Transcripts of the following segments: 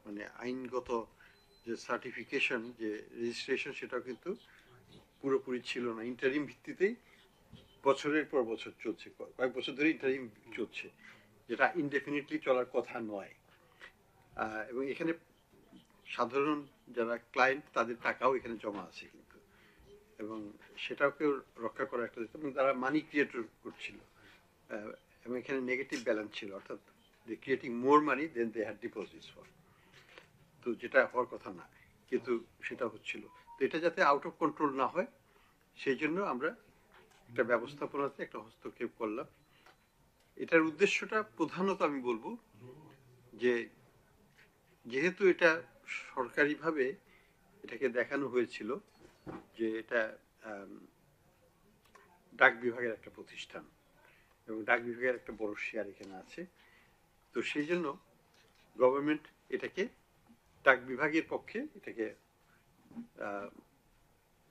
মানে আইনগত যে সার্টিফিকেশন, যে রেজিস্ট্রেশন, সেটাও কিন্তু পুরোপুরি ছিল না। ইন্টারিম ভিত্তিতেই বছরের পর বছর চলছে, কয়েক বছর ধরে ইন্টারিম চলছে, যেটা ইনডেফিনিটলি চলার কথা নয়। এবং এখানে সাধারণ যারা ক্লায়েন্ট, তাদের টাকাও এখানে জমা আছে কিন্তু, এবং সেটাকেও রক্ষা করা একটা, এবং তারা মানি ক্রিয়েট করছিল, এবং এখানে নেগেটিভ ব্যালেন্স ছিল, অর্থাৎ they creating more money than they had deposits for, তো যেটা হওয়ার কথা না, কিন্তু সেটা হচ্ছিল। তো এটা যাতে আউট অফ কন্ট্রোল না হয়, সেই জন্য আমরা একটা ব্যবস্থাপনাতে একটা হস্তক্ষেপ করলাম। এটার উদ্দেশ্যটা প্রধানত আমি বলবো যে, যেহেতু এটা সরকারিভাবে এটাকে দেখানো হয়েছিল যে এটা ডাক বিভাগের একটা প্রতিষ্ঠান, এবং ডাক বিভাগের একটা বড় শেয়ার এখানে আছে, তো সেই জন্য গভর্নমেন্ট এটাকে ডাক বিভাগের পক্ষে এটাকে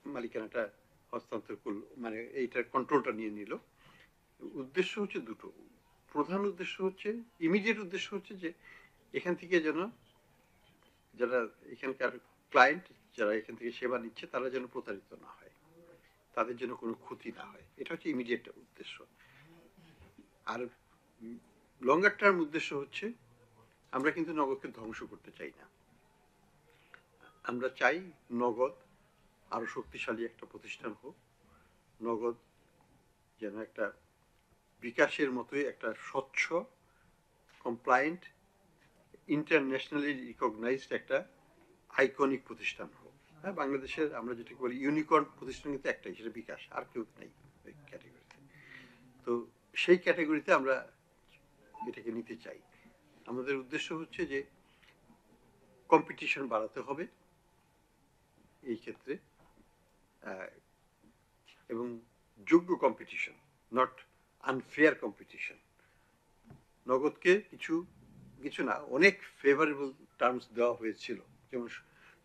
মালিকানাটা হস্তান্তর করলো, মানে এইটার কন্ট্রোলটা নিয়ে নিল। উদ্দেশ্য হচ্ছে দুটো। প্রধান উদ্দেশ্য হচ্ছে, ইমিডিয়েট উদ্দেশ্য হচ্ছে যে এখান থেকে যেন যারা এখানকার ক্লায়েন্ট, যারা এখান থেকে সেবা নিচ্ছে, তারা যেন প্রতারিত না হয়, তাদের যেন কোনো ক্ষতি না হয়, এটা হচ্ছে ইমিডিয়েট উদ্দেশ্য। আর লঙ্গার টার্ম উদ্দেশ্য হচ্ছে, আমরা কিন্তু নগদকে ধ্বংস করতে চাই না। আমরা চাই নগদ আরো শক্তিশালী একটা প্রতিষ্ঠান হোক, নগদ যেন একটা বিকাশের মতোই একটা স্বচ্ছ, কমপ্লায়েন্ট, ইন্টারন্যাশনালি রিকগনাইজড একটা আইকনিক প্রতিষ্ঠান হোক। হ্যাঁ, বাংলাদেশের আমরা যেটাকে বলি ইউনিকর্ন প্রতিষ্ঠান কিন্তু একটাই, সেটা বিকাশ, আর কেউ নেই ওই ক্যাটাগরিতে। তো সেই ক্যাটাগরিতে আমরা এটাকে নিতে চাই। আমাদের উদ্দেশ্য হচ্ছে যে কম্পিটিশন বাড়াতে হবে এই ক্ষেত্রে, এবং যোগ্য কম্পিটিশন, নট আনফেয়ার কম্পিটিশন। নগদকে কিছু কিছু না, অনেক ফেভারেবল টার্মস দেওয়া হয়েছিল, যেমন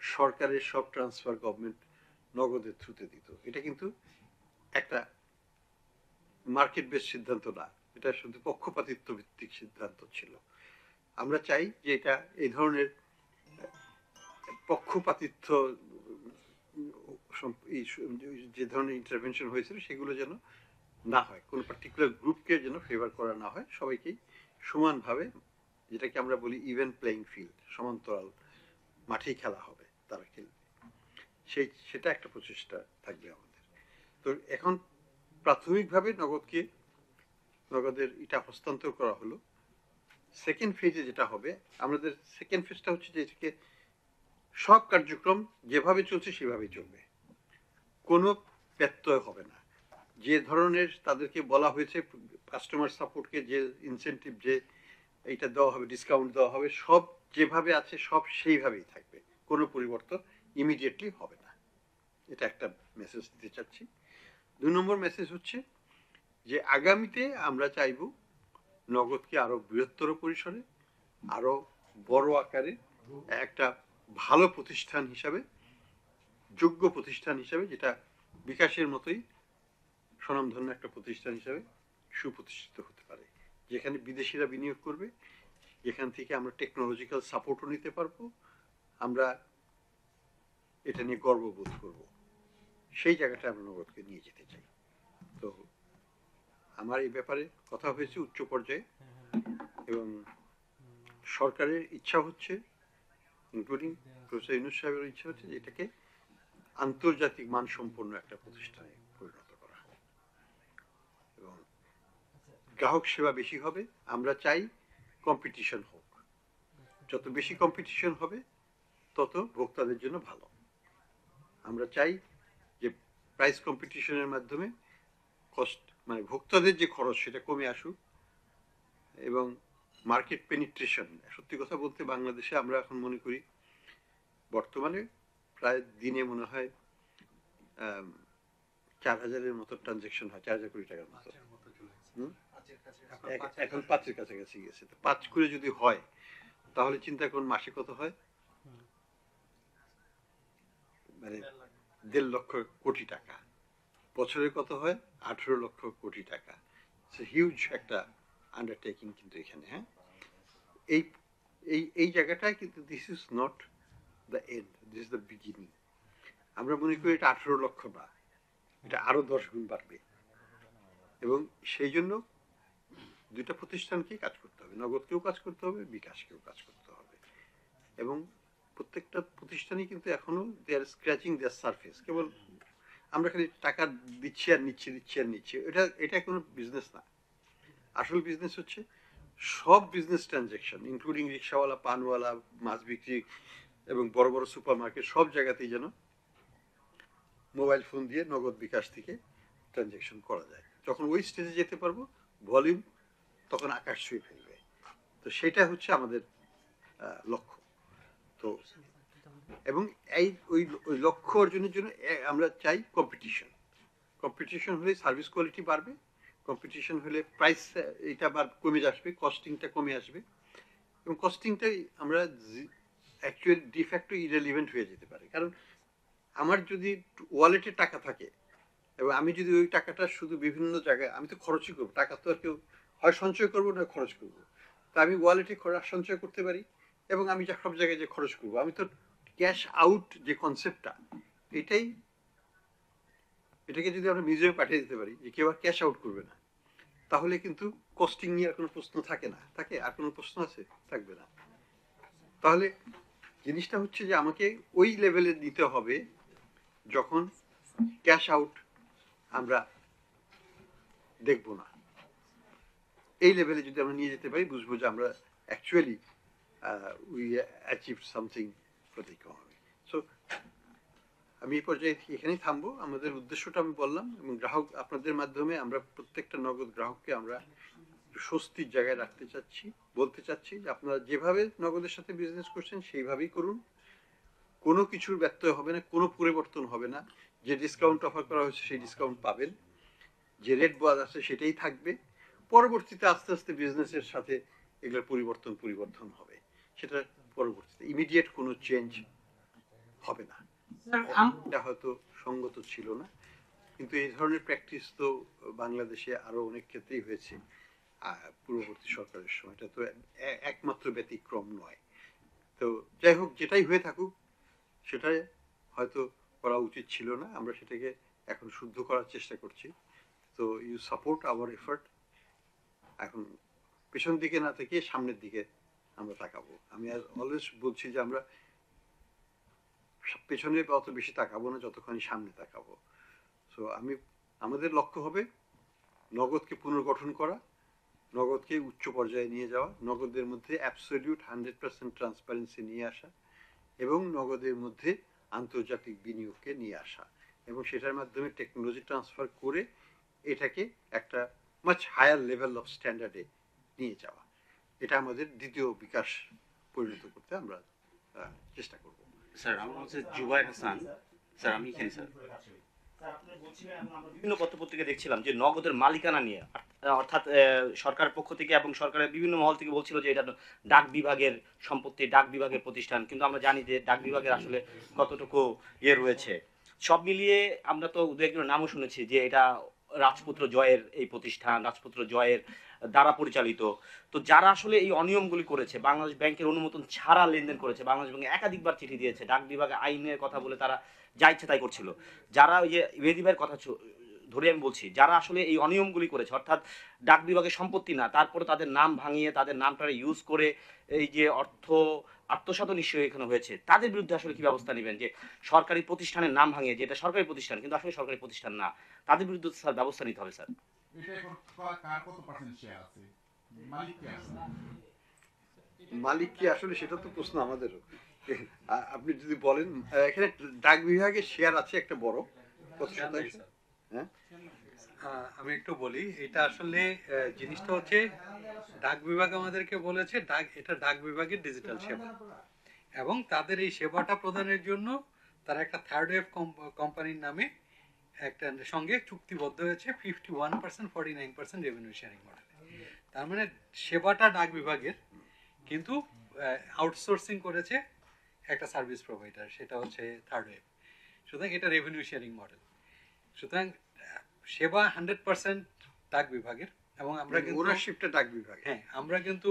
সরকারের সব ট্রান্সফার গভর্নমেন্ট নগদের থ্রুতে দিত। এটা কিন্তু একটা মার্কেট বেস সিদ্ধান্ত না, এটা শুধু পক্ষপাতিত্ব ভিত্তিক সিদ্ধান্ত ছিল। আমরা চাই যে এটা এই ধরনের পক্ষপাতিত্ব, যে ধরনের ইন্টারভেনশন হয়েছিল সেগুলো যেন না হয়, কোনো পার্টিকুলার গ্রুপকে যেন ফেভার করা না হয়, সবাইকেই সমানভাবে, যেটাকে আমরা বলি ইভেন প্লেইং ফিল্ড, সমান্তরাল মাঠেই খেলা হবে, তারা খেলবে, সেটা একটা প্রচেষ্টা থাকবে আমাদের। তো এখন প্রাথমিকভাবে নগদের এটা হস্তান্তর করা হলো। সেকেন্ড ফেজে যেটা হবে, আমাদের সেকেন্ড ফেজটা হচ্ছে যে এটাকে সব কার্যক্রম যেভাবে চলছে সেভাবেই চলবে, কোনো ব্যত্যয় হবে না। যে ধরনের তাদেরকে বলা হয়েছে কাস্টমার সাপোর্টকে যে ইনসেন্টিভ, যে এইটা দেওয়া হবে, ডিসকাউন্ট দেওয়া হবে, সব যেভাবে আছে সব সেইভাবেই থাকবে, কোনো পরিবর্তন ইমিডিয়েটলি হবে না। এটা একটা মেসেজ দিতে চাচ্ছি। 2 নম্বর মেসেজ হচ্ছে যে আগামীতে আমরা চাইব নগদকে আরো বৃহত্তর পরিসরে, আরো বড় আকারে একটা ভালো প্রতিষ্ঠান হিসাবে, যোগ্য প্রতিষ্ঠান হিসাবে, যেটা বিকাশের মতোই স্বনামধন্য একটা প্রতিষ্ঠান হিসাবে সুপ্রতিষ্ঠিত হতে পারে, যেখানে বিদেশিরা বিনিয়োগ করবে, যেখান থেকে আমরা টেকনোলজিক্যাল সাপোর্টও নিতে পারবো, আমরা এটা নিয়ে গর্ববোধ করব, সেই জায়গাটা আমরা নগদকে নিয়ে যেতে চাই। তো আমার এই ব্যাপারে কথা হয়েছে উচ্চ পর্যায়ে, এবং সরকারের ইচ্ছা হচ্ছে, ইনক্লুডিং প্রফেসর ইউনূস সাহেবের ইচ্ছা হচ্ছে যে এটাকে আন্তর্জাতিক মানসম্পন্ন একটা প্রতিষ্ঠানে পরিণত করা, এবং গ্রাহক সেবা বেশি হবে। আমরা চাই কম্পিটিশন হোক, যত বেশি কম্পিটিশন হবে তত ভোক্তাদের জন্য ভালো। আমরা চাই যে প্রাইস কম্পিটিশনের মাধ্যমে কস্ট, মানে ভোক্তাদের যে খরচ, সেটা কমে আসুক, এবং মার্কেট পেনিট্রেশন। সত্যি কথা বলতে বাংলাদেশে আমরা এখন মনে করি বর্তমানে প্রায় দিনে মনে হয় 4,000-এর মতো ট্রানজেকশন হয়, 4,000 কোটি টাকার মতো। এখন 5-এর কাছাকাছি গেছে। তো 5 করে যদি হয়, তাহলে চিন্তা করুন মাসে কত হয়, মানে 1.5 লক্ষ কোটি টাকা। বছরে কত হয়, 18 লক্ষ কোটি টাকা। হিউজ একটা আন্ডারটেকিং কিন্তু এখানে। হ্যাঁ, এই এই জায়গাটায় কিন্তু this is not the end, this is the beginning. আমরা মনে করি এটা 18 লক্ষ না, এটা আরো 10 গুণ বাড়বে। এবং সেই জন্য দুইটা প্রতিষ্ঠানকেই কাজ করতে হবে, নগদকেও কাজ করতে হবে, বিকাশকেও কাজ করতে হবে। এবং প্রত্যেকটা প্রতিষ্ঠানই কিন্তু এখনো দে আর স্ক্র্যাচিং দেয়ার সারফেস। কেবল আমরা খালি টাকা দিচ্ছি আর নিচ্ছি, দিচ্ছি আর নিচ্ছি, এটা কোনো বিজনেস না। আসল বিজনেস হচ্ছে সব বিজনেস ট্রানজ্যাকশন, ইনক্লুডিং রিক্সাওয়ালা, পানওয়ালা, মাছ বিক্রি এবং বড় বড় সুপার মার্কেট, সব জায়গাতেই যেন মোবাইল ফোন দিয়ে নগদ বিকাশ থেকে ট্রানজ্যাকশন করা যায়। যখন ওই স্টেজে যেতে পারবো, ভলিউম তখন আকাশ ছুঁয়ে ফেলবে। তো সেটা হচ্ছে আমাদের লক্ষ্য। তো এবং ওই লক্ষ্য অর্জনের জন্য আমরা চাই কম্পিটিশন। কম্পিটিশন হলে সার্ভিস কোয়ালিটি বাড়বে, কম্পিটিশন হলে প্রাইস এটা কমে আসবে, কস্টিংটা কমে আসবে। এবং কস্টিংটাই আমরা অ্যাকচুয়ালি ডিফ্যাক্টো ইরেলিভেন্ট হয়ে যেতে পারে। কারণ আমার যদি ওয়ালেটে টাকা থাকে এবং আমি যদি ওই টাকাটা শুধু বিভিন্ন জায়গায়, আমি তো খরচই করবো, টাকা তো আর কেউ হয় সঞ্চয় করবো না খরচ করবো। তা আমি ওয়ালেটে সঞ্চয় করতে পারি এবং আমি সব জায়গায় যে খরচ করবো, আমি তো ক্যাশ আউট যে কনসেপ্টটা, এটাকে যদি আমরা মিউজিয়ামে পাঠিয়ে দিতে পারি যে কেউ আর ক্যাশ আউট করবে না, তাহলে কিন্তু কস্টিং নিয়ে আর কোনো প্রশ্ন থাকে না। থাকে আর কোনো প্রশ্ন আছে? থাকবে না। তাহলে জিনিসটা হচ্ছে যে আমাকে ওই লেভেলে নিতে হবে যখন ক্যাশ আউট আমরা দেখব না। এই লেভেলে যদি আমরা নিয়ে যেতে পারি, বুঝবো যে আমরা actually we achieve something for the economy. So আমি এই পর্যায়ে এখানেই থামবো। আমাদের উদ্দেশ্যটা আমি বললাম, এবং গ্রাহক আপনাদের মাধ্যমে আমরা প্রত্যেকটা নগদ গ্রাহককে আমরা স্বস্তির জায়গায় রাখতে চাচ্ছি, বলতে চাচ্ছি যে আপনারা যেভাবে নগদের সাথে বিজনেস করছেন সেইভাবেই করুন, কোনো কিছুর ব্যত্যয় হবে না, কোনো পরিবর্তন হবে না। যে ডিসকাউন্ট অফার করা হয়েছে সেই ডিসকাউন্ট পাবেন, যে রেট বলা আছে সেটাই থাকবে। পরবর্তীতে আস্তে আস্তে বিজনেসের সাথে এগুলোর পরিবর্তন হবে, সেটা পরবর্তীতে ইমিডিয়েট কোনো চেঞ্জ হবে না। এটা হয়তো সঙ্গত ছিল না, কিন্তু এই ধরনের প্র্যাকটিস তো বাংলাদেশে আরো অনেক ক্ষেত্রেই হয়েছে পূর্ববর্তী সরকারের সময়। এটা তো একমাত্র ব্যতিক্রম নয়। তো যাই হোক, যেটাই হয়ে থাকুক সেটাই হয়তো করা উচিত ছিল না, আমরা সেটাকে এখন শুদ্ধ করার চেষ্টা করছি। তো ইউ সাপোর্ট আওয়ার এফার্ট। এখন পেছন দিকে না থেকে সামনের দিকে আমরা তাকাবো। আমি আর অলওয়েজ বলছি যে আমরা পেছনে অত বেশি তাকাবো না, যতক্ষণ সামনে তাকাবো। সো আমাদের লক্ষ্য হবে নগদকে পুনর্গঠন করা, নগদকে উচ্চ পর্যায়ে নিয়ে যাওয়া, নগদের মধ্যে অ্যাবসলিউট 100% ট্রান্সপারেন্সি নিয়ে আসা, এবং নগদের মধ্যে আন্তর্জাতিক বিনিয়োগকে নিয়ে আসা, এবং সেটার মাধ্যমে টেকনোলজি ট্রান্সফার করে এটাকে একটা মাচ হায়ার লেভেল অফ স্ট্যান্ডার্ডে নিয়ে যাওয়া। এটা আমাদের দ্বিতীয় বিকাশ পরিণত করতে আমরা চেষ্টা করব। স্যার, আমার হচ্ছে জুবাইর হাসান। স্যার, আমি এখানে স্যার বিভিন্ন পত্রপত্রিকা দেখছিলাম যে নগদের মালিকানা নিয়ে, অর্থাৎ সরকারের পক্ষ থেকে এবং সরকারের বিভিন্ন মহল থেকে বলছিল যে এটা ডাক বিভাগের সম্পত্তি, ডাক বিভাগের প্রতিষ্ঠান। কিন্তু আমরা জানি যে ডাক বিভাগের আসলে কতটুকু রয়েছে। সব মিলিয়ে আমরা তো দু একজনের নামও শুনেছি যে এটা রাজপুত্র জয়ের এই প্রতিষ্ঠান, রাজপুত্র জয়ের দ্বারা পরিচালিত। তো যারা আসলে এই অনিয়মগুলি করেছে, বাংলাদেশ ব্যাংকের অনুমোদন ছাড়া লেনদেন করেছে, বাংলাদেশ ব্যাংকে একাধিকবার চিঠি দিয়েছে, ডাক বিভাগে আইনের কথা বলে তারা যা ইচ্ছে তাই করছিল। যারা ওই যে মেহেদী ভাইয়ের কথা ধরে আমি বলছি, যারা আসলে এই অনিয়মগুলি করেছে, অর্থাৎ ডাক বিভাগের সম্পত্তি না, তারপরে তাদের নাম ভাঙিয়ে তাদের নামটা ইউজ করে এই যে অর্থ আত্মসাৎ নিশ্চয়ই এখানে হয়েছে, তাদের বিরুদ্ধে আসলে কি ব্যবস্থা নেবেন? যে সরকারি প্রতিষ্ঠানের নাম ভাঙিয়ে, যেটা সরকারি প্রতিষ্ঠান কিন্তু আসলে সরকারি প্রতিষ্ঠান না, তাদের বিরুদ্ধে স্যার ব্যবস্থা নিতে হবে স্যার। মালিক কি আসলে, সেটা তো প্রশ্ন আমাদেরও। আপনি যদি বলেন, এখানে ডাক বিভাগের শেয়ার আছে একটা বড়, কত শতাংশ? হ্যাঁ, আমি একটু বলি। এটা আসলে জিনিসটা হচ্ছে ডাক বিভাগ আমাদেরকে বলেছে এটা ডাক বিভাগের ডিজিটাল সেবা, এবং তাদের এই সেবাটা প্রদানের জন্য তারা একটা থার্ড ওয়েভ কোম্পানির নামে একটা সঙ্গে চুক্তিবদ্ধ হয়েছে 51%, 49% রেভিনিউ শেয়ারিং মডেল। তার মানে সেবাটা ডাক বিভাগের, কিন্তু আউটসোর্সিং করেছে একটা সার্ভিস প্রোভাইডার, সেটা হচ্ছে থার্ড ওয়েভ। সুতরাং এটা রেভিনিউ শেয়ারিং মডেল। সুতরাং সেবা 100% ডাক বিভাগের, এবং আমরা কিন্তু ওনারশিপটা ডাক বিভাগ। হ্যাঁ, আমরা কিন্তু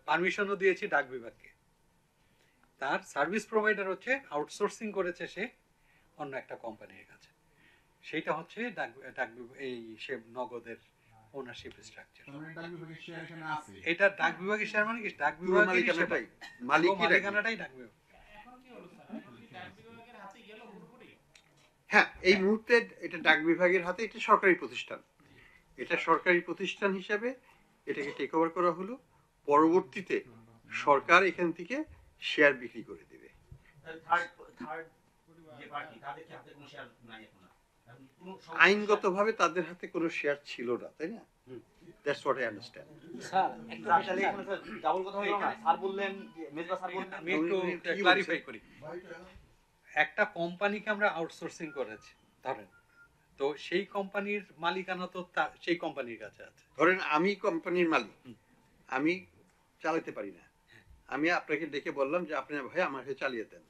পারমিশনও দিয়েছি ডাক বিভাগকে। তার সার্ভিস প্রোভাইডার হচ্ছে আউটসোর্সিং করেছে সে অন্য একটা কোম্পানির কাছে, সেইটা হচ্ছে এই সে নগদের ওনারশিপ স্ট্রাকচার। এটা ডাক বিভাগের শেয়ার মানে কি, ডাক বিভাগের মালিকানাটাই মালিকানাটাই ডাক বিভাগ। হ্যাঁ, এই মুহূর্তে এটা ডাক বিভাগের হাতে, এটা সরকারি প্রতিষ্ঠান, এটা সরকারি প্রতিষ্ঠান হিসাবে এটাকে টেক ওভার করা হলো। পরবর্তীতে সরকার এখান থেকে শেয়ার বিক্রি করে দেবে। আইনগতভাবে তাদের হাতে কোনো শেয়ার ছিল না, তাই না? That's what I understand. আমি একটু ক্লারিফাই করি। একটা কোম্পানিকে আমরা আউটসোর্সিং করেছি ধরেন, তো সেই কোম্পানির মালিকানা তো সেই কোম্পানির কাছে আছে। ধরেন আমি কোম্পানির মালিক, আমি চালাতে পারি না, আমি আপনাকে ডেকে বললাম যে আপনি ভাই আমার হয়ে চালিয়ে দেন,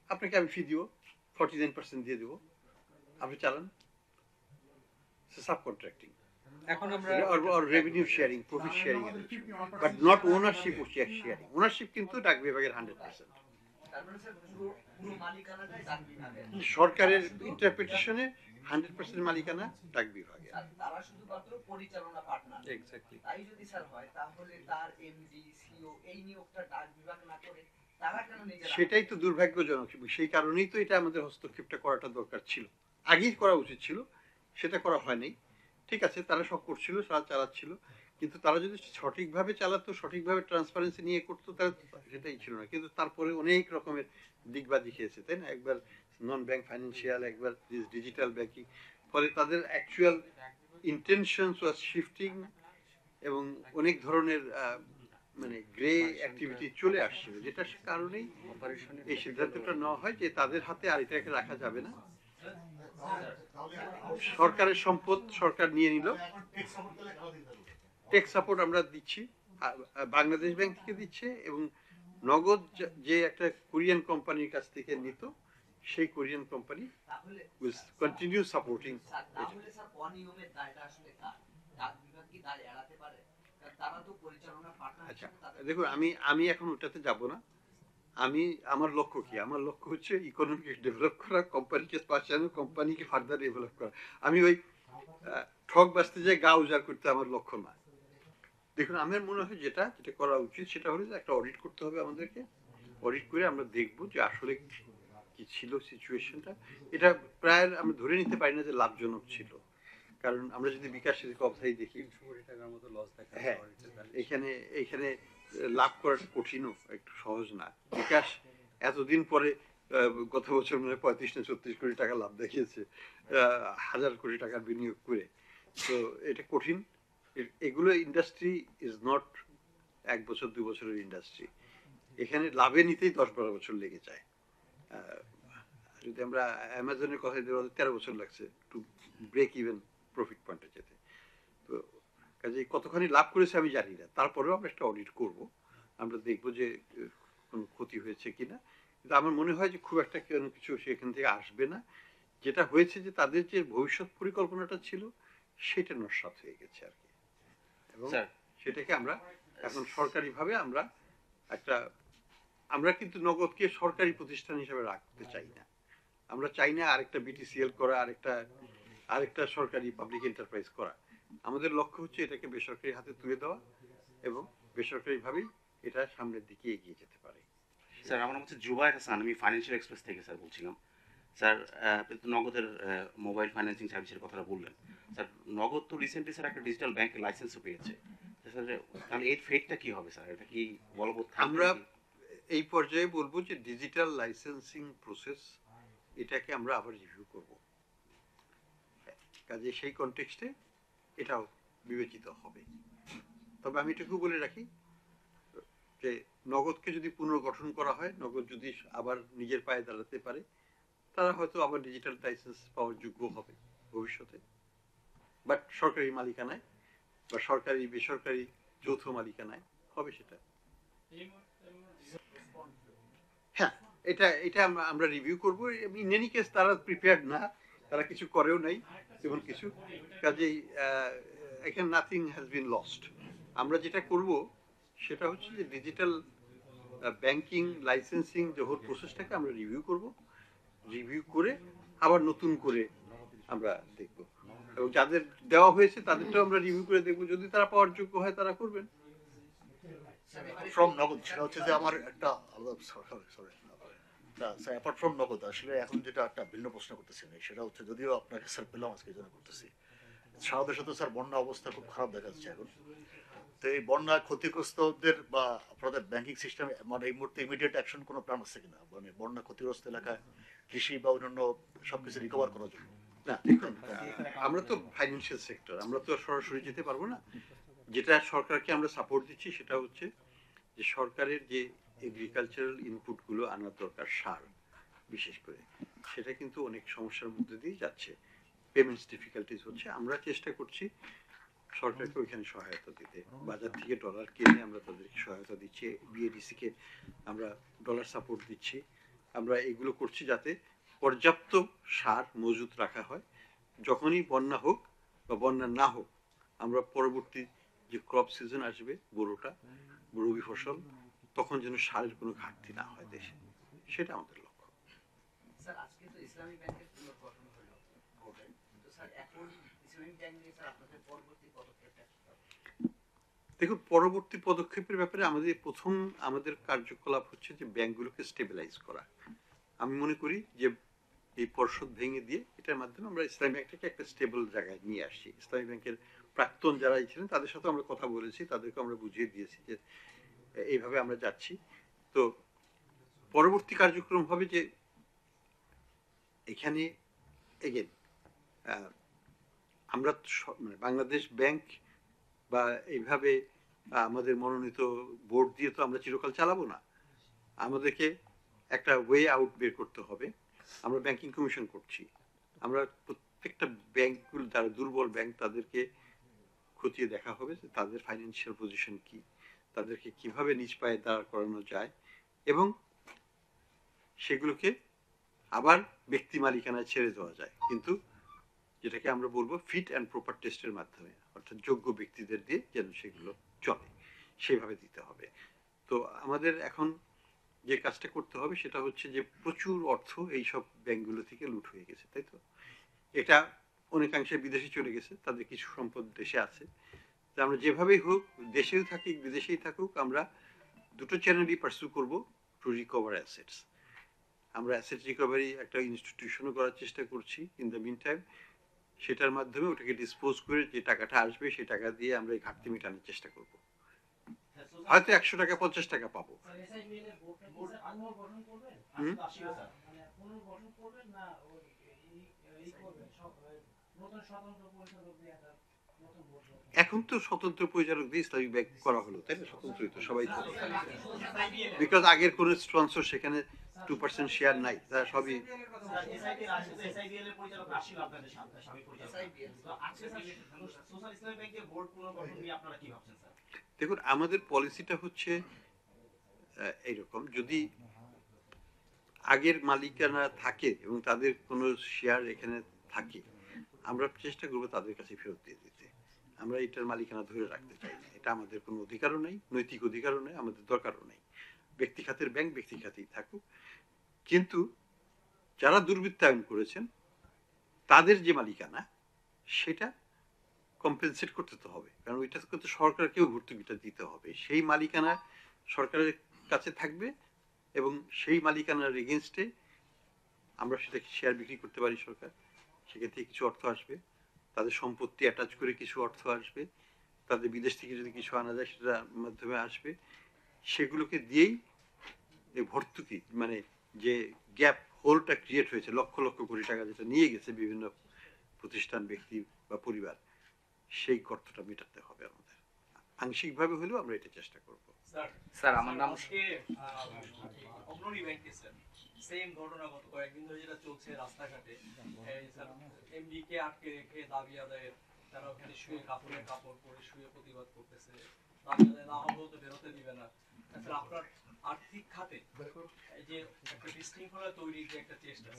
আপনাকে আমি ফি দিব, 49% দিয়ে দেবো, আপনি চালান। Sub contracting. এখন আমরা revenue sharing, profit sharing, but not ownership ও শেয়ার শেয়ারিং। ওনারশিপ কিন্তু ডাক বিভাগের 100%। সরকারের ইন্টারপ্রিটেশনে 100% মালিকানা ডাক বিভাগে। তারা শুধুমাত্র পরিচালনা পার্টনার। এক্স্যাক্টলি। তাই যদি স্যার হয় তাহলে তার এমডি সিও এই নিয়োগটা ডাক বিভাগ না করে তারা কেন নিজেরা? সেটাই তো দুর্ভাগ্যজনক, সেই কারণেই তো এটা আমাদের হস্তক্ষেপটা করাটা দরকার ছিল, আগেই করা উচিত ছিল, সেটা করা হয়নি। ঠিক আছে, তারা সব করছিল, তারা চালাচ্ছিল, কিন্তু তারা যদি সঠিকভাবে চালাতো, সঠিকভাবে ট্রান্সপারেন্সি নিয়ে করতো, তাহলে সেটাই ছিল না। কিন্তু তারপরে অনেক রকমের দিকবাজি খেয়েছে, তাই না? একবার নন ব্যাংক ফাইন্যান্সিয়াল, একবার ডিজিটাল ব্যাংকিং, ফলে তাদের অ্যাকচুয়াল ইন্টেনশনস ওয়াজ শিফটিং এবং অনেক ধরনের মানে গ্রে অ্যাক্টিভিটি চলে আসছিল, যেটার কারণেই এই সিদ্ধান্তটা নেওয়া হয় যে তাদের হাতে আর এটাকে রাখা যাবে না। সরকারের সম্পদ সরকার নিয়ে নিল, টেক সাপোর্ট আমরা দিচ্ছি, বাংলাদেশ ব্যাংক থেকে দিচ্ছে, এবং নগদ যে একটা কোরিয়ান কোম্পানির কাছ থেকে নিত, সেই Korean company will continue supporting. তাহলে স্যার অনিয়মের দায়টা আসলে কার? ডাক বিভাগ কি দায় এড়াতে পারে? কারণ তারা তো পরিচালনা পার্টনার। আচ্ছা দেখুন, আমি এখন ওটাতে যাব না। আমার লক্ষ্য কি? আমার লক্ষ্য হচ্ছে ইকোনমিকে ডেভেলপ করা, কোম্পানিকে বাঁচানো, কোম্পানিকে ফার্দার ডেভেলপ করা। আমি ওই ঠক বাঁচতে যাই গা উজাড় করতে আমার লক্ষ্য না। দেখুন, আমার মনে হয় যেটা করা উচিত সেটা হলো যে একটা অডিট করতে হবে আমাদেরকে। অডিট করে আমরা দেখব যে আসলে কি ছিল সিচুয়েশনটা। এটা প্রায় আমরা ধরে নিতে পারি না যে লাভজনক ছিল, কারণ আমরা যদি বিকাশের কথাই দেখি, 300 কোটি টাকার মতো লস দেখা হ্যাঁ, এইখানে লাভ করাটা কঠিনও, একটু সহজ না। বিকাশ এতদিন পরে গত বছর মনে হয় 35 না 36 কোটি টাকা লাভ দেখিয়েছে, 1000 কোটি টাকার বিনিয়োগ করে। তো এটা কঠিন। এগুলো ইন্ডাস্ট্রি ইজ নট 1 বছর 2 বছরের ইন্ডাস্ট্রি। এখানে লাভে নিতেই 10-12 বছর লেগে যায়। যদি আমরা অ্যামাজনের কথা দিই, 13 বছর লাগছে টু ব্রেক ইভেন প্রফিট পয়েন্টে যেতে। তো কাজে কতখানি লাভ করেছে আমি জানি না, তারপরেও আমরা একটা অডিট করব, আমরা দেখব যে কোনো ক্ষতি হয়েছে কিনা। কিন্তু আমার মনে হয় যে খুব একটা কোনো কিছু সেখান থেকে আসবে না। যেটা হয়েছে যে তাদের যে ভবিষ্যৎ পরিকল্পনাটা ছিল সেটা নস্যাৎ হয়ে গেছে আর কি, এবং সেটাকে আমরা এখন সরকারিভাবে আমরা কিন্তু নগদকে সরকারি প্রতিষ্ঠান হিসেবে রাখতে চাই না। আমরা চাই না আরেকটা বিটিসিএল করা, আরেকটা সরকারি পাবলিক এন্টারপ্রাইজ করা। আমাদের লক্ষ্য হচ্ছে এটাকে বেসরকারি হাতে তুলে দেওয়া এবং বেসরকারিভাবেই এটা সামনের দিকে এগিয়ে যেতে পারে। স্যার, আমার নাম হচ্ছে জুবায়ের হাসান, আমি ফাইন্যান্সিয়াল এক্সপ্রেস থেকে স্যার বলছিলাম। স্যার, আপনি তো নগদের মোবাইল ফাইন্যান্সিং সার্ভিসের কথাটা বললেন। স্যার, নগদ তো রিসেন্টলি স্যার একটা ডিজিটাল ব্যাংকের লাইসেন্সও পেয়েছে। স্যার, তাহলে এর ফেটটা কি হবে স্যার? এটা কি বলবৎ থাকবে? আমরা এই পর্যায়ে বলবো যে ডিজিটাল লাইসেন্সিং প্রসেস এটাকে আমরা আবার রিভিউ করব। কাজে সেই কনটেক্সটে এটাও বিবেচিত হবে। তবে আমি এটুকু বলে রাখি যে নগদকে যদি পুনর্গঠন করা হয়, নগদ যদি আবার নিজের পায়ে দাঁড়াতে পারে, তারা হয়তো আবার ডিজিটাল লাইসেন্স পাওয়ার যোগ্য হবে ভবিষ্যতে, বাট সরকারি মালিকানায় বা সরকারি বেসরকারি যৌথ মালিকানায় হবে সেটা। হ্যাঁ, এটা আমরা রিভিউ করবো। ইন এনি কেস তারা প্রিপেয়ার্ড না, তারা কিছু করেও নাই এমন কিছু। কাজেই এখানে নাথিং হ্যাজ বিন লস্ট। আমরা যেটা করব সেটা হচ্ছে যে ডিজিটাল ব্যাংকিং লাইসেন্সিং যে হোল প্রসেসটাকে আমরা রিভিউ করব, রিভিউ করে আবার নতুন করে আমরা দেখব, এবং যাদের দেওয়া হয়েছে তাদেরটাও আমরা রিভিউ করে দেখব, যদি তারা পাওয়ার যোগ্য হয় তারা করবেন। ফ্রম নগদ সেটা হচ্ছে যে আমার একটা সরি স্যার, অ্যাপার্ট ফ্রম নগদ আসলে এখন যেটা একটা ভিন্ন প্রশ্ন করতেছেন সেটা হচ্ছে, যদিও আপনাকে স্যার পেলাম আজকে এই জন্য করতেছি, সারা দেশে তো স্যার বন্যা অবস্থা খুব খারাপ দেখা যাচ্ছে এখন। তো এই বন্যা ক্ষতিগ্রস্তদের বা আপনাদের ব্যাংকিং সিস্টেমে মানে এই মুহূর্তে ইমিডিয়েট অ্যাকশন কোনো প্ল্যান আছে কিনা, মানে বন্যা ক্ষতিগ্রস্ত এলাকায় কৃষি বা অন্যান্য সবকিছু রিকভার করার জন্য? না দেখুন, আমরা তো ফাইন্যান্সিয়াল সেক্টর, আমরা তো সরাসরি যেতে পারবো না। যেটা সরকারকে আমরা সাপোর্ট দিচ্ছি সেটা হচ্ছে যে সরকারের যে এগ্রিকালচারাল ইনপুটগুলো আনার দরকার, সার বিশেষ করে, সেটা কিন্তু অনেক সমস্যার মধ্যে দিয়ে যাচ্ছে, পেমেন্টস ডিফিকাল্টিজ হচ্ছে। আমরা চেষ্টা করছি সরকারকে ওইখানে সহায়তা দিতে, বাজার থেকে ডলার কিনে আমরা তাদেরকে সহায়তা দিচ্ছি, বিএডিসি কে আমরা ডলার সাপোর্ট দিচ্ছি। আমরা এগুলো করছি যাতে পর্যাপ্ত সার মজুত রাখা হয়, যখনই বন্যা হোক বা বন্যা না হোক আমরা পরবর্তী যে ক্রপ সিজন আসবে বোরোটা, রবি ফসল, তখন যেন সারের কোনো ঘাটতি না হয় দেশে, সেটা আমাদের লক্ষ্য। স্যার আজকে তো ইসলামী ব্যাংকের পুনর্গঠন হলো, তো স্যার এখন ইসলামী ব্যাংক নিয়ে স্যার আপনাদের পরবর্তী পদক্ষেপটা কি হবে? দেখুন, পরবর্তী পদক্ষেপের ব্যাপারে আমাদের কার্যকলাপ হচ্ছে যে ব্যাংকগুলোকে স্টেবিলাইজ করা। আমি মনে করি যে এই পর্ষদ ভেঙে দিয়ে এটার মাধ্যমে আমরা ইসলামী ব্যাংকটাকে একটা স্টেবল জায়গায় নিয়ে আসছি। ইসলামী ব্যাংকের প্রাক্তন যারা ছিলেন তাদের সাথে আমরা কথা বলেছি, তাদেরকে আমরা বুঝিয়ে দিয়েছি যে এইভাবে আমরা যাচ্ছি। তো পরবর্তী কার্যক্রম হবে যে এখানে এগেন আমরা মানে বাংলাদেশ ব্যাংক বা এইভাবে আমাদের মনোনীত বোর্ড দিয়ে তো আমরা চিরকাল চালাবো না, আমাদেরকে একটা ওয়ে আউট বের করতে হবে। আমরা ব্যাংকিং কমিশন করছি, আমরা প্রত্যেকটা ব্যাংকগুলো যারা দুর্বল ব্যাংক তাদেরকে খতিয়ে দেখা হবে যে তাদের ফাইন্যান্সিয়াল পজিশন কি, তাদেরকে কিভাবে নিজ পায়ে দাঁড় করানো যায়, এবং সেগুলোকে আবার ব্যক্তি মালিকানায় ছেড়ে দেওয়া যায়, কিন্তু যেটাকে আমরা বলবো ফিট অ্যান্ড প্রপার টেস্টের মাধ্যমে, অর্থাৎ যোগ্য ব্যক্তিদের দিয়ে যেন সেগুলো চলে, সেইভাবে দিতে হবে। তো আমাদের এখন যে কাজটা করতে হবে সেটা হচ্ছে যে প্রচুর অর্থ এই সব ব্যাংকগুলো থেকে লুট হয়ে গেছে, তাই তো? এটা অনেকাংশে বিদেশে চলে গেছে, তাদের কিছু সম্পদ দেশে আছে। তো আমরা যেভাবেই হোক, দেশেও থাকুক বিদেশেই থাকুক, আমরা দুটো চ্যানেলই পার্সু করব টু রিকভার অ্যাসেটস। আমরা অ্যাসেট রিকভারি একটা ইনস্টিটিউশনও করার চেষ্টা করছি ইন দ্য মিন টাইম, সেটার মাধ্যমে ওটাকে ডিসপোজ করে যে টাকাটা আসবে সেই টাকা দিয়ে আমরা এই ঘাটতি মেটানোর চেষ্টা করব। হয়তো 100 টাকা 50 টাকা পাবো। এখন তো স্বতন্ত্র পরিচালক দিয়ে ইসলামী ব্যাংক করা হলো, তাই না? স্বতন্ত্রই তো সবাই, বিকজ আগের কোন স্পন্সর সেখানে 2% শেয়ার নাই, তারা সবই দেখুন, আমাদের পলিসিটা হচ্ছে এইরকম, যদি আগের মালিকানা থাকে এবং তাদের কোনো শেয়ার এখানে থাকে, আমরা চেষ্টা করবো তাদের কাছে ফেরত দিয়ে দিতে। আমরা এটার মালিকানা ধরে রাখতে চাই না, এটা আমাদের কোনো অধিকারও নেই, নৈতিক অধিকারও নেই, আমাদের দরকারও নেই। ব্যক্তি খাতের ব্যাংক ব্যক্তি খাতেই থাকুক, কিন্তু যারা দুর্বৃত্তায়ন করেছেন তাদের যে মালিকানা সেটা কম্পেনসেট করতে তো হবে, কারণ ওইটা করতে সরকারকেও ভর্তুকিটা দিতে হবে। সেই মালিকানা সরকারের কাছে থাকবে এবং সেই মালিকানার এগেনস্টে আমরা সেটাকে শেয়ার বিক্রি করতে পারি সরকার, সেখান থেকে কিছু অর্থ আসবে, তাদের সম্পত্তি অ্যাটাচ করে কিছু অর্থ আসবে, তাদের বিদেশ থেকে যদি কিছু আনা যায় সেটার মাধ্যমে আসবে, সেগুলোকে দিয়েই এই ভর্তুকি মানে যে গ্যাপ হোলটা ক্রিয়েট হয়েছে, লক্ষ লক্ষ কোটি টাকা যেটা নিয়ে গেছে বিভিন্ন প্রতিষ্ঠান ব্যক্তি বা পরিবার, সেই অর্থটা মেটাতে হবে আমাদের। আংশিকভাবে হলেও আমরা এটা চেষ্টা করব। স্যার আমার নাম অগ্রণী ব্যাংকে স্যার সেম ঘটনা গত কয়েকদিন ধরে যেটা চলছে রাস্তাঘাটে, এমডি কে আটকে রেখে দাবি আদায়ের, তারা ওখানে শুয়ে কাপড়ের কাপড় পরে শুয়ে প্রতিবাদ করতেছে, দাবি আদায় না হলেও তো বেরোতে দিবে না। স্যার আপনার আর্থিক খাতে এই যে একটা বিশৃঙ্খলা তৈরির যে একটা চেষ্টা,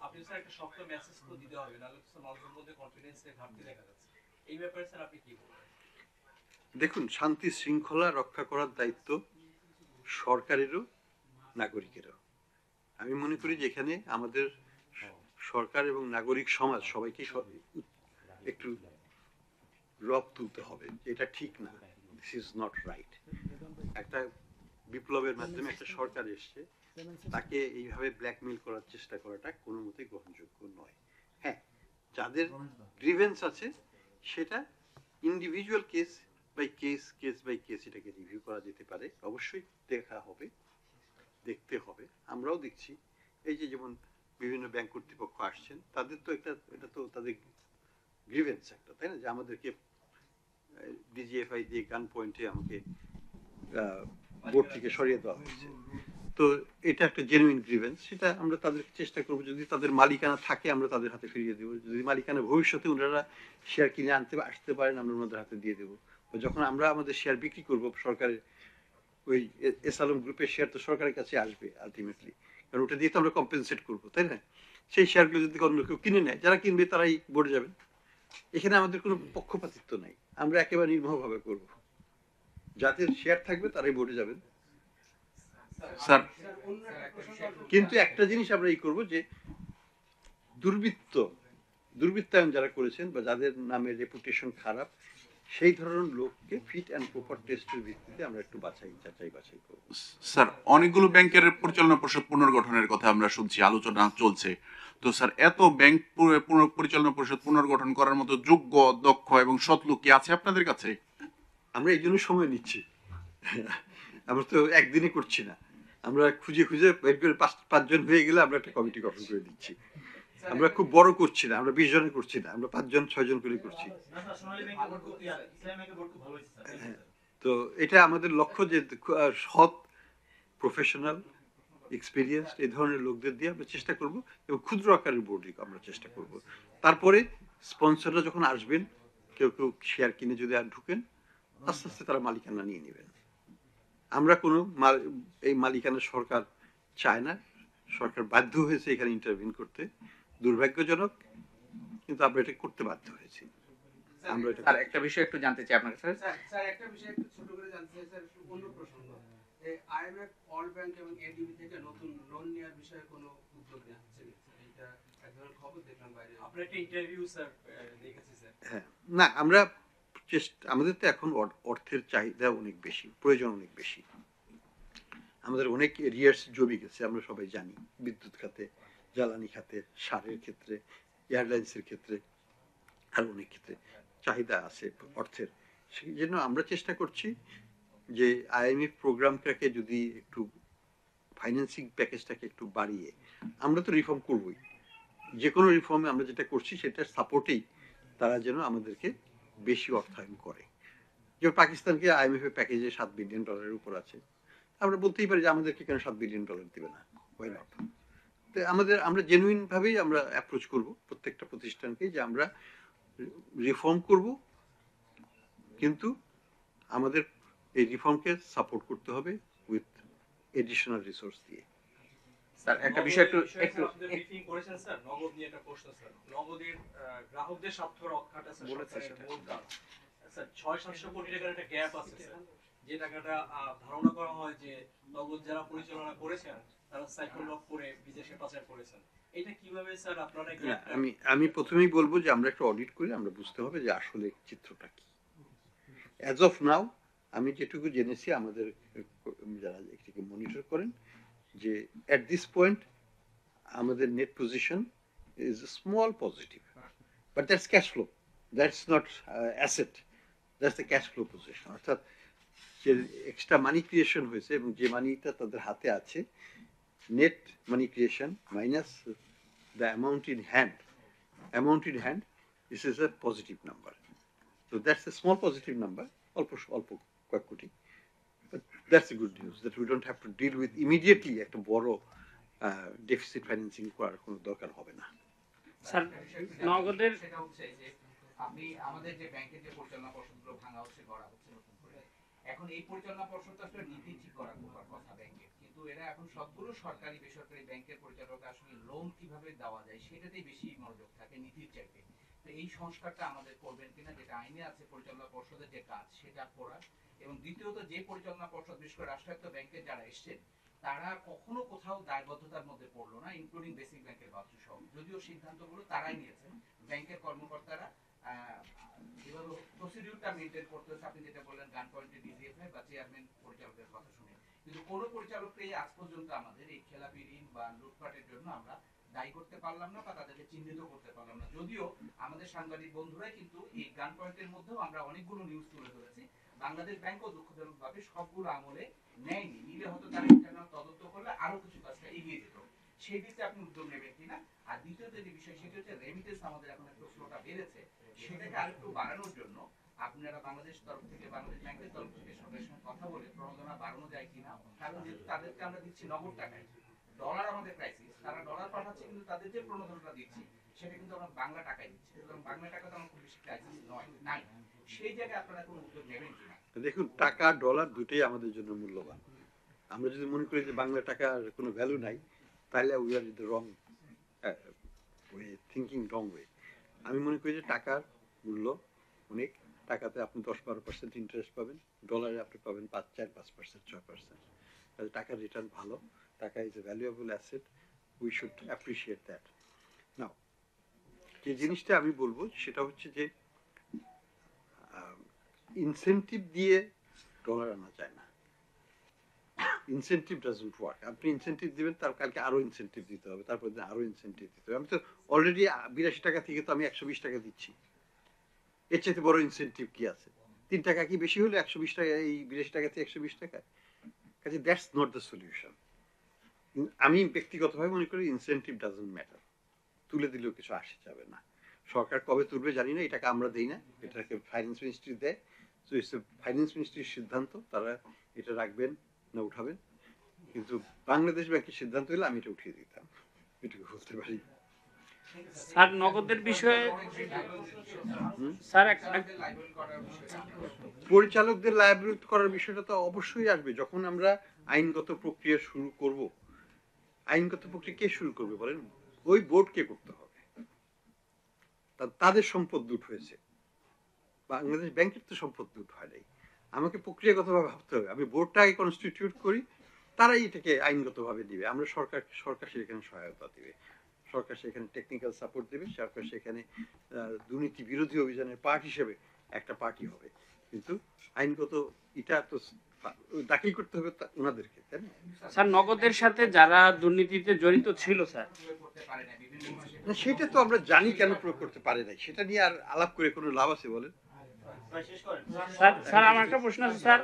আপনি স্যার একটা শক্ত মেসেজ তো দিতে হবে, নাহলে তো মানুষের মধ্যে কনফিডেন্সের ঘাটতি দেখা যাচ্ছে। এই ব্যাপারে স্যার আপনি কি বলবেন? দেখুন, শান্তি শৃঙ্খলা রক্ষা করার দায়িত্ব সরকারেরও নাগরিকেরও। আমি মনে করি যে এখানে আমাদের সরকার এবং নাগরিক সমাজ সবাইকে একটু রব তুলতে হবে, এটা ঠিক না, দিস ইজ নট রাইট। একটা বিপ্লবের মাধ্যমে একটা সরকার এসছে, তাকে এইভাবে ব্ল্যাকমেইল করার চেষ্টা করাটা কোনো মতেই গ্রহণযোগ্য নয়। হ্যাঁ, যাদের গ্রিভেন্স আছে সেটা ইন্ডিভিজুয়াল কেস বাই কেস এটাকে রিভিউ করা যেতে পারে, অবশ্যই দেখা হবে, দেখতে হবে। আমরাও দেখছি, এই যে যেমন বিভিন্ন ব্যাংক কর্তৃপক্ষ আসছেন, তাদের তো এটা তো তাদের গ্রিভেন্স একটা, তাই না, যে আমাদেরকে ডিজিএফআই দিয়ে গান পয়েন্টে আমাকে বোর্ড থেকে সরিয়ে দেওয়া হয়েছে। তো এটা একটা জেনুইন গ্রিভেন্স, সেটা আমরা তাদের চেষ্টা করবো, যদি তাদের মালিকানা থাকে আমরা তাদের হাতে ফিরিয়ে দেবো, যদি মালিকানা ভবিষ্যতে ওনারা শেয়ার কিনে আসতে পারেন আমরা ওনাদের হাতে দিয়ে দেবো। যখন আমরা আমাদের শেয়ার বিক্রি করবো সরকারের, ওই এস আলম গ্রুপের শেয়ার তো সরকারের কাছে আসবে আলটিমেটলি, কারণ ওটা দিয়ে তো আমরা কম্পেনসেট করবো, তাই না? সেই শেয়ারগুলো যদি অন্য কেউ কিনে নেয়, যারা কিনবে তারাই বোর্ডে যাবেন। এখানে আমাদের কোনো পক্ষপাতিত্ব নাই, আমরা একেবারে নির্মমভাবে করব, যাদের শেয়ার থাকবে তারাই বোর্ডে যাবেন। স্যার কিন্তু একটা জিনিস আমরা এই করবো, যে দুর্বৃত্তায়ন যারা করেছেন বা যাদের নামে রেপুটেশন খারাপ, সেই ধরনের লোককে ফিট অ্যান্ড প্রপার টেস্টের ভিত্তিতে আমরা একটু যাচাই বাছাই করবো। স্যার অনেকগুলো ব্যাংকের পরিচালনা পরিষদ পুনর্গঠনের কথা আমরা শুনছি, আলোচনা চলছে। তো স্যার এত ব্যাংক পরিচালনা পরিষদ পুনর্গঠন করার মতো যোগ্য, দক্ষ এবং সৎ লোক কি আছে আপনাদের কাছে? আমরা এই জন্য সময় নিচ্ছি, আমরা তো একদিনে করছি না, আমরা খুঁজে বের করে পাঁচজন হয়ে গেলে আমরা একটা কমিটি গঠন করে দিচ্ছি। আমরা খুব বড় করছি না, আমরা 20 জনে করছি না, আমরা 5 জন 6 জন করে করছি। তো এটা আমাদের লক্ষ্য, যে সৎ, প্রফেশনাল, এক্সপিরিয়েন্স এই ধরনের লোকদের দিয়ে আমরা চেষ্টা করব, এবং ক্ষুদ্র আকারের বোর্ডে আমরা চেষ্টা করব। তারপরে স্পন্সররা যখন আসবেন, কেউ শেয়ার কিনে যদি আর ঢুকেন, আস্তে আস্তে তারা মালিকানা নিয়ে নেবেন। আমরা কোনো এই মালিকানা সরকার চায় না, সরকার বাধ্য হয়েছে এখানে ইন্টারভিন করতে, দুর্ভাগ্যজনক, কিন্তু আমরা এটা করতে বাধ্য হয়েছি। আমরা এটা স্যার একটা বিষয় একটু জানতে চাই আপনার কাছে। স্যার একটা বিষয় একটু ছোট করে জানতে চাই স্যার, অন্য প্রসঙ্গ, আইএমএফ, ওয়ার্ল্ড ব্যাংক এবং এডিবি থেকে নতুন লোন নেওয়ার বিষয়ে কোনো উদ্যোগ নেওয়া হচ্ছে? এটা এক ধরনের খবর দেখলাম বাইরে। আপনার একটা ইন্টারভিউ স্যার দেখেছি স্যার। হ্যাঁ, না, আমরা আমাদের তো এখন অর্থের চাহিদা অনেক বেশি, প্রয়োজন অনেক বেশি, আমাদের অনেক এরিয়ার্স জমে গেছে, আমরা সবাই জানি, বিদ্যুৎ খাতে, জ্বালানি খাতে, সারের ক্ষেত্রে, এয়ারলাইন্সের ক্ষেত্রে, আর অনেক ক্ষেত্রে চাহিদা আছে অর্থের। সেই জন্য আমরা চেষ্টা করছি যে আইএমএফ প্রোগ্রামটাকে যদি একটু, ফাইন্যান্সিং প্যাকেজটাকে একটু বাড়িয়ে, আমরা তো রিফর্ম করবই, যে কোনো রিফর্মে আমরা যেটা করছি সেটার সাপোর্টেই তারা যেন আমাদেরকে বেশি অর্থায়ন করে। যেমন পাকিস্তানকে আইএমএফ এর প্যাকেজে $7 বিলিয়ন উপর আছে, আমরা বলতেই পারি যে আমাদেরকে কেন $7 বিলিয়ন দিবে না, ওয়াই নট? তো আমরা জেনুইন ভাবেই আমরা অ্যাপ্রোচ করব প্রত্যেকটা প্রতিষ্ঠানকে, যে আমরা রিফর্ম করব, কিন্তু আমাদের এই রিফর্মকে সাপোর্ট করতে হবে উইথ এডিশনাল রিসোর্স দিয়ে। স্যার একটা বিষয় একটু ব্রিফিং করেছেন স্যার, নগদ নিয়ে একটা প্রশ্ন স্যার। নগদের গ্রাহকদের স্বার্থ রক্ষাটা স্যার সরকারের মূল কাজ। স্যার 600-700 কোটি টাকার একটা গ্যাপ আছে স্যার, যে টাকাটা ধারণা করা হয় যে নগদ যারা পরিচালনা করেছেন তারা সাইকেল লক করে বিদেশে পাচার করেছেন। এটা কিভাবে স্যার আপনারা আমি প্রথমেই বলবো যে আমরা একটা অডিট করে আমরা বুঝতে হবে যে আসলে চিত্রটা কি। অ্যাজ অফ নাও আমি যেটুকু জেনেছি, আমাদের যারা এটাকে মনিটর করেন, যে এট দিস পয়েন্ট আমাদের net position is small positive, but that's cash flow, that's not asset, that's the cash flow position. অর্থাৎ যে এক্সট্রা মানি ক্রিয়েশন হয়েছে এবং যে মানিটা তাদের হাতে আছে, net money creation minus the amount in hand, this is a positive number. So that's a small positive number, অল্প কয়েক কোটি, but that's a good news that we don't have to deal with immediately একটা বড় deficit financing করার কোনো দরকার হবে না। স্যার নগদের সেটা হচ্ছে যে আপনি আমাদের যে ব্যাংকের যে পরিচালনা পর্ষদগুলো ভাঙা হচ্ছে, গড়া হচ্ছে নতুন করে, এখন এই পরিচালনা পর্ষদ তো আসলে নীতি ঠিক করার কথা ব্যাংকের, কিন্তু এরা এখন সবগুলো সরকারি বেসরকারি ব্যাংকের পরিচালককে আসলে লোন কিভাবে দেওয়া যায় সেটাতেই বেশি মনোযোগ থাকে নীতির চাইতে। তো তো এই সংস্কারটা আমাদের করবেন কিনা, যেটা আইনে আছে পরিচালনা পর্ষদের যে কাজ সেটা করার। এবং দ্বিতীয়ত, যে পরিচালনা পর্ষদ বিশেষ করে রাষ্ট্রায়ত্ত ব্যাংকের যারা এসছেন তারা কখনো কোথাও দায়বদ্ধতার মধ্যে পড়লো না, ইনক্লুডিং বেসিক ব্যাংকের বাচ্চু সহ, যদিও সিদ্ধান্তগুলো তারাই নিয়েছেন। ব্যাংকের কর্মকর্তারা যেভাবে প্রসিডিউরটা মেনটেন করতে হচ্ছে, আপনি যেটা বললেন গান পয়েন্টে ডিজিএফআই বা চেয়ারম্যান পরিচালকের কথা শুনে, কিন্তু কোনো পরিচালককে আজ পর্যন্ত আমাদের এই খেলাপি ঋণ বা লুটপাটের জন্য আমরা দায়ী করতে পারলাম না বা তাদেরকে চিহ্নিত করতে পারলাম না। যদিও আমাদের সাংবাদিক বন্ধুরাই কিন্তু এই গান পয়েন্টের মধ্যেও আমরা অনেকগুলো নিউজ তুলে ধরেছি। বাংলাদেশ ব্যাংকও দুঃখজনক ভাবে সবগুলো আমলে নেয়নি, নিলে হয়তো তারা ইন্টারনাল তদন্ত করলে আরো কিছু কাজটা এগিয়ে যেত। সেই দিকে আপনি উদ্যোগ নেবেন কিনা? আর দ্বিতীয়ত যে বিষয় সেটা হচ্ছে রেমিটেন্স আমাদের এখন একটু ফ্লোটা বেড়েছে, সেটাকে আরেকটু বাড়ানোর জন্য আপনারা বাংলাদেশ তরফ থেকে, বাংলাদেশ ব্যাংকের তরফ থেকে সরকারের সঙ্গে কথা বলে প্রণোদনা বাড়ানো যায় কিনা। কারণ যেহেতু তাদেরকে আমরা দিচ্ছি নগদ টাকায়, ডলার আমাদের ক্রাইসিস, তারা ডলার পাঠাচ্ছে কিন্তু তাদের যে প্রণোদনাটা দিচ্ছি সেটা কিন্তু আমরা বাংলা টাকায় দিচ্ছি, সুতরাং বাংলা টাকা তো আমার খুব বেশি ক্রাইসিস নয়, নাই। সেই জায়গায় আপনারা কোনো উদ্যোগ নেবেন কিনা? দেখুন, টাকা ডলার দুটোই আমাদের জন্য মূল্যবান। আমরা যদি মনে করি যে বাংলা টাকার কোনো ভ্যালু নাই, তাহলে we are the wrong way, thinking wrong way. আমি মনে করি যে টাকার মূল্য অনেক, টাকাতে আপনি 10-12% ইন্টারেস্ট পাবেন, ডলারে আপনি পাবেন 4-5%, 6%। তাহলে টাকার রিটার্ন ভালো, টাকা is a valuable asset, we should appreciate that. Now, যে জিনিসটা আমি বলবো সেটা হচ্ছে যে ইনসেন্টিভ দিয়ে ডলার আনা যায় না। Incentive doesn't work. আপনি ইনসেন্টিভ দিবেন, তার কালকে আরো ইনসেন্টিভ দিতে হবে, তারপর আরো ইনসেন্টিভ দিতে হবে। আমি তো অলরেডি 82 টাকা থেকে তো আমি 120 টাকা দিচ্ছি, এর চাইতে বড় ইনসেন্টিভ কি আছে? 3 টাকা কি বেশি হলো 120 টাকা, এই 82 টাকা থেকে 120 টাকা? কাজে দ্যাটস নট দ্য সলিউশন। আমি ব্যক্তিগতভাবে মনে করি ইনসেন্টিভ ডাজন্ট ম্যাটার, তুলে দিলেও কিছু আসে যাবে না। সরকার কবে তুলবে জানি না, এই টাকা আমরা দেই না, এটাকে ফাইন্যান্স মিনিস্ট্রি দেয়। তো ইটস ফাইন্যান্স মিনিস্ট্রির সিদ্ধান্ত, তারা এটা রাখবেন না উঠাবেন। কিন্তু বাংলাদেশ ব্যাংকের সিদ্ধান্ত হলে আমি এটা উঠিয়ে দিতাম, এটুকু বলতে পারি। স্যার নগদের বিষয়ে স্যার পরিচালকদের লায়াবিলিটি করার বিষয়টা তো অবশ্যই আসবে যখন আমরা আইনগত প্রক্রিয়া শুরু করব। আইনগত প্রক্রিয়া কে শুরু করবে বলেন? ওই বোর্ডকে করতে হবে, তাদের সম্পদ লুট হয়েছে, বাংলাদেশ ব্যাংকের তো সম্পদ লুট হয় নাই। আমাকে প্রক্রিয়াগতভাবে ভাবতে হবে, আমি বোর্ডটা আগে কনস্টিটিউট করি, তারাই এটাকে আইনগতভাবে দিবে। আমরা সরকার সেখানে সহায়তা দিবে, সরকার সেখানে টেকনিক্যাল সাপোর্ট দেবে, সরকার সেখানে দুর্নীতি বিরোধী অভিযানের পার্ট হিসেবে একটা পার্টি হবে। কিন্তু আইনগত এটা তো দাখিল করতে হবে ওনাদেরকে, তাই না? স্যার নগদের সাথে যারা দুর্নীতিতে জড়িত ছিল স্যার, সেটা তো আমরা জানি কেন প্রয়োগ করতে পারে নাই, সেটা নিয়ে আর আলাপ করে কোনো লাভ আছে বলেন? স্যার স্যার আমার একটা প্রশ্ন আছে স্যার।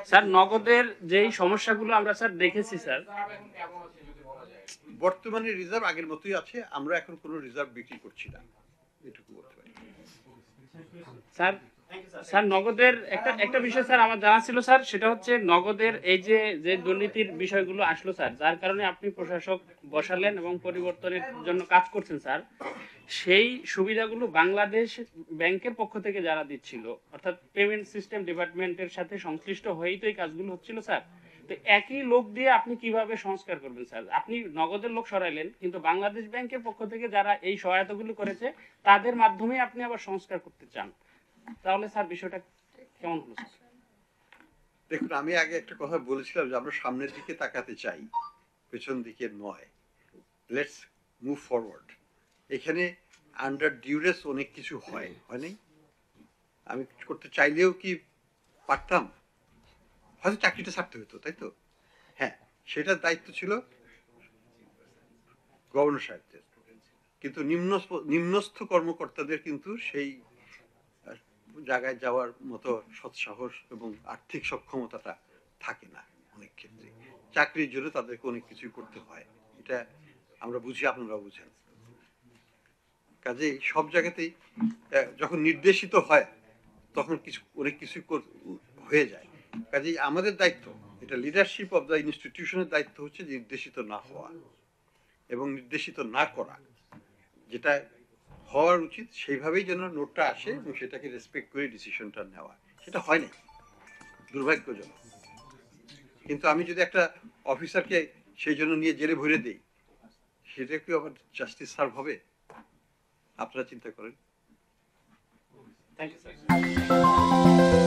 স্যার নগদের যেই সমস্যাগুলো আমরা স্যার দেখেছি স্যার, বর্তমানে রিজার্ভ আগের মতোই আছে, আমরা এখন কোনো রিজার্ভ বিক্রি করছি না, এটুকু বলতে পারি। স্যার স্যার নগদের একটা বিষয় স্যার আমার জানা ছিল স্যার, সেটা হচ্ছে নগদের এই যে দুর্নীতির বিষয়গুলো আসলো স্যার, যার কারণে আপনি প্রশাসক বসালেন এবং পরিবর্তনের জন্য কাজ করছেন স্যার, সেই সুবিধাগুলো বাংলাদেশ ব্যাংকের পক্ষ থেকে যারা দিচ্ছিল, অর্থাৎ পেমেন্ট সিস্টেম ডিপার্টমেন্টের সাথে সংশ্লিষ্ট হয়েই তো এই কাজগুলো হচ্ছিল স্যার। তো একই লোক দিয়ে আপনি কিভাবে সংস্কার করবেন স্যার? আপনি নগদের লোক সরাইলেন, কিন্তু বাংলাদেশ ব্যাংকের পক্ষ থেকে যারা এই সহায়তাগুলো করেছে তাদের মাধ্যমে আপনি আবার সংস্কার করতে চান, তাহলে স্যার বিষয়টা কেমন হলো স্যার? দেখুন, আমি আগে একটা কথা বলেছিলাম যে আমরা সামনের দিকে তাকাতে চাই, পেছন দিকে নয়। Let's move forward. এখানে আন্ডার ডিউরেস অনেক কিছু হয় নাই। আমি করতে চাইলেও কি পারতাম? হয়তো চাকরিটা ছাড়তে হতো, তাই তো? হ্যাঁ, সেটার দায়িত্ব ছিল গভর্নর সাহেবদের, কিন্তু নিম্নস্থ কর্মকর্তাদের কিন্তু সেই জায়গায় যাওয়ার মতো সৎসাহস এবং আর্থিক সক্ষমতাটা থাকে না অনেক ক্ষেত্রে। চাকরির জন্য তাদেরকে অনেক কিছুই করতে হয়, এটা আমরা বুঝি, আপনারা বুঝেন। কাজেই সব জায়গাতেই যখন নির্দেশিত হয় তখন অনেক কিছুই হয়ে যায়। কাজেই আমাদের দায়িত্ব, এটা লিডারশিপ অব দ্য ইনস্টিটিউশনের দায়িত্ব হচ্ছে নির্দেশিত না হওয়া এবং নির্দেশিত না করা, যেটা হওয়ার উচিত সেইভাবেই যেন নোটটা আসে এবং সেটাকে রেসপেক্ট করে ডিসিশনটা নেওয়া। সেটা হয় না, দুর্ভাগ্যজনক। কিন্তু আমি যদি একটা অফিসারকে সেই জন্য নিয়ে জেলে ভরে দিই, সেটা কি আবার জাস্টিস সার্ভ হবে? আপনারা চিন্তা করেন। Thank you sir.